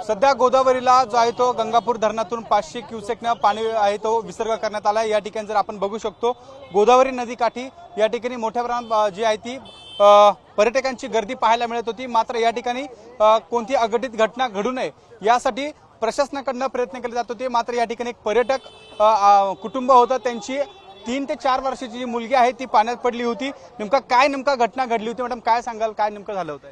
सध्या गोदावरीला जो आहे तो गंगापूर धरणातून 500 क्युसेकनं पाणी आहे तो विसर्ग करण्यात आला। या ठिकाणी जर आपण बघू शकतो गोदावरी नदीकाठी या ठिकाणी मोठ्या प्रमाणात जी आहे ती पर्यटकांची गर्दी पाहायला मिळत होती। मात्र या ठिकाणी कोणती अघटित घटना घडू नये यासाठी प्रशासनाकडून प्रयत्न केले जात होते। मात्र या ठिकाणी एक पर्यटक कुटुंब होतं, त्यांची 3 ते 4 वर्षाची जी मुलगी आहे ती पाण्यात पडली होती। नेमका घटना घडली होती मॅडम, काय सांगाल, काय नेमकं झालं होतं?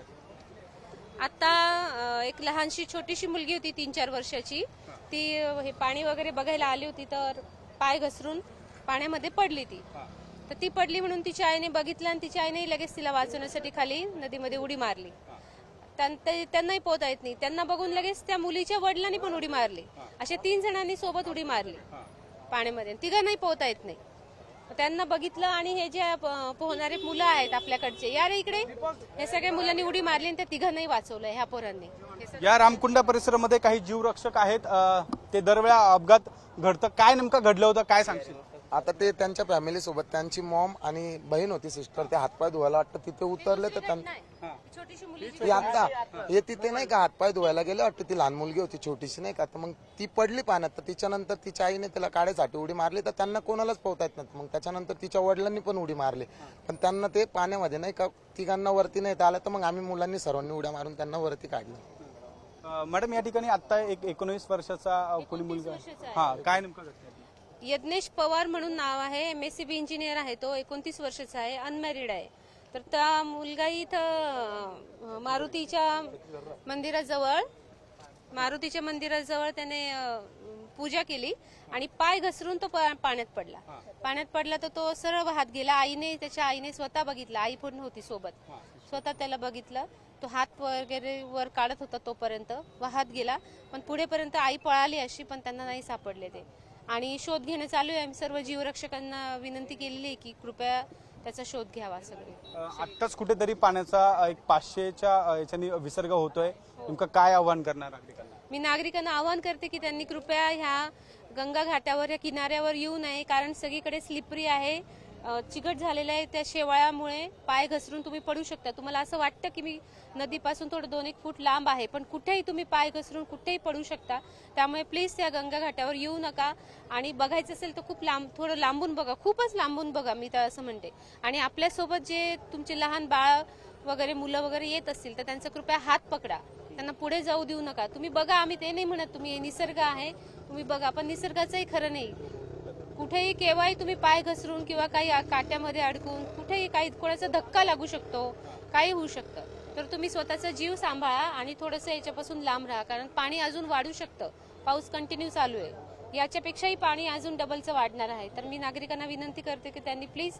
आता एक लहानशी छोटीशी मुलगी होती 3-4 वर्षाची, ती हे पाणी वगैरे बघायला आली होती तर पाय घसरून पाण्यामध्ये पडली ती। तर ती पडली म्हणून तिच्या आईने बघितलं आणि तिच्या आईने लगेच तिला वाचवण्यासाठी खाली नदीमध्ये उडी मारली। त्यांनाही पोहता येत नाही, त्यांना बघून लगेच त्या मुलीच्या वडिलांनी पण उडी मारली। अशा 3 जणांनी सोबत उडी मारली पाण्यामध्ये, तिघांनाही पोहता येत नाही। त्यांना बघितलं आणि हे जे पोहणारे मुलं आहेत आपल्याकडचे, यार इकडे, हे सगळ्या मुलांनी उडी मारली आणि त्या तिघांनाही वाचवलं ह्या पोरांनी। या रामकुंड परिसरामध्ये काही जीवरक्षक आहेत, ते दरवेळा अपघात घडतं, काय नेमकं घडलं होतं, काय सांगशील? आता ते त्यांच्या फॅमिली सोबत, त्यांची मॉम आणि बहीण होती, सिस्टर, ते हातपाय धुवायला वाटतं तिथे उतरले तर आता हे तिथे नाही का हातपाय धुवायला गेले वाटतं, ती लहान मुलगी होती छोटीशी नाही का, तर मग ती पडली पाण्यात। तर तिच्यानंतर तिच्या आईने तिला काढायसाठी उडी मारली तर त्यांना कोणालाच पोहता येत नव्हतं। मग त्याच्यानंतर तिच्या वडिलांनी पण उडी मारली, पण त्यांना ते पाण्यामध्ये नाही का तिघांना वरती नाही आलं, तर मग आम्ही मुलांनी सर्वांनी उड्या मारून त्यांना वरती काढलं। मॅडम या ठिकाणी आता एक 19 वर्षाचा कोणी मुलगा, काय नेमकं घडलं? यज्ञेश पवार म्हणून नाव आहे, MSCB इंजिनियर आहे तो, 29 वर्षाचा आहे, अनमॅरिड आहे। तर त्या मुलगा इथं मारुतीच्या मंदिराजवळ त्याने पूजा केली आणि पाय घसरून तो पाण्यात पडला तर तो सरळ वाहत गेला। त्याच्या आईने स्वतः बघितलं, आई पण होती सोबत, स्वतः त्याला बघितलं, तो हात वगैरे वर काढत होता तोपर्यंत वाहत गेला, पण पुढेपर्यंत आई पळाली अशी, पण त्यांना नाही सापडले ते। आणि शोध घेणं चालू आहे। आम्ही सर्व जीवरक्षकांना विनंती केलेली आहे की कृपया त्याचा शोध घ्यावा। सगळे आत्ताच कुठेतरी पाण्याचा एक 500च्या याच्याने विसर्ग होतोय, नेमकं काय आव्हान करणार नागरिकांना? मी नागरिकांना आवाहन करते की त्यांनी कृपया ह्या गंगा घाटावर या किनाऱ्यावर येऊ नये, कारण सगळीकडे स्लिपरी आहे, चिकट झालेलं आहे। त्या शेवाळामुळे पाय घसरून तुम्ही पडू शकता। तुम्हाला असं वाटतं की मी नदीपासून थोडं 2-1 फूट लांब आहे, पण कुठेही तुम्ही पाय घसरून कुठेही पडू शकता। त्यामुळे प्लीज त्या गंगा घाटावर येऊ नका, आणि बघायचं असेल तर खूप लांब, थोडं लांबून बघा, खूपच लांबून बघा, मी तर असं म्हणते। आणि आपल्यासोबत जे तुमचे लहान बाळ वगैरे मुलं वगैरे येत असतील तर त्यांचा कृपया हात पकडा, त्यांना पुढे जाऊ देऊ नका। तुम्ही बघा, आम्ही ते नाही म्हणत, तुम्ही निसर्ग आहे तुम्ही बघा, पण निसर्गाचंही खरं नाही, कुठेही केव्हाही तुम्ही पाय घसरून किंवा काही काट्यामध्ये अडकून कुठेही काही कोणाचा धक्का लागू शकतो, काही होऊ शकतं। तर तुम्ही स्वतःचा जीव सांभाळा आणि थोडंसं याच्यापासून लांब राहा, कारण पाणी अजून वाढू शकतं, पाऊस कंटिन्यू चालू आहे, याच्यापेक्षाही पाणी अजून डबलचं वाढणार आहे। तर मी नागरिकांना विनंती करते की त्यांनी प्लीज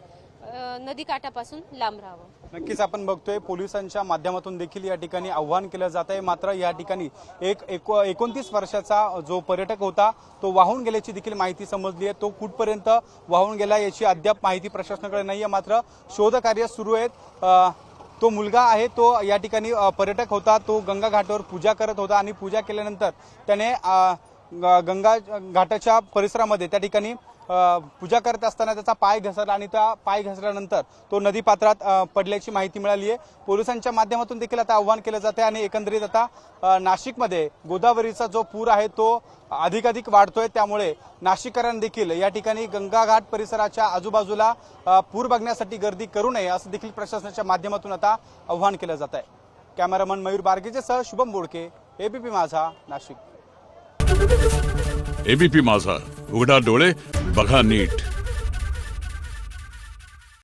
नदी काठापासून लांब राहावं। नक्कीच आपण बघतोय पोलिसांच्या माध्यमातून देखील या ठिकाणी आव्हान केलं जात आहे। मात्र या ठिकाणी 29 वर्षाचा जो पर्यटक होता तो वाहून गेल्याची देखील माहिती समजली आहे। तो कुठपर्यंत वाहून गेला याची अद्याप माहिती प्रशासनाकडे नाहीये, मात्र शोधकार्य सुरू आहेत। तो मुलगा आहे तो या ठिकाणी पर्यटक होता, तो गंगा घाटावर पूजा करत होता आणि पूजा केल्यानंतर त्याने गंगा घाटाच्या परिसरामध्ये त्या ठिकाणी पूजा करत असताना त्याचा पाय घसरला आणि त्या पाय घसरल्यानंतर तो नदीपात्रात पडल्याची माहिती मिळाली आहे। पोलिसांच्या माध्यमातून देखील आता आव्हान केलं जाते आणि एकंदरीत आता नाशिकमध्ये गोदावरीचा जो पूर आहे तो अधिकाधिक वाढतोय, त्यामुळे नाशिककरांनी देखील या ठिकाणी गंगा घाट परिसराच्या आजूबाजूला पूर बघण्यासाठी गर्दी करू नये असं देखील प्रशासनाच्या माध्यमातून आता आव्हान केलं जात आहे। कॅमेरामन मयूर बारगेसह शुभम बोडके, ABP माझा, नाशिक। ABP माझा, उघडा डोळे बघा नीट।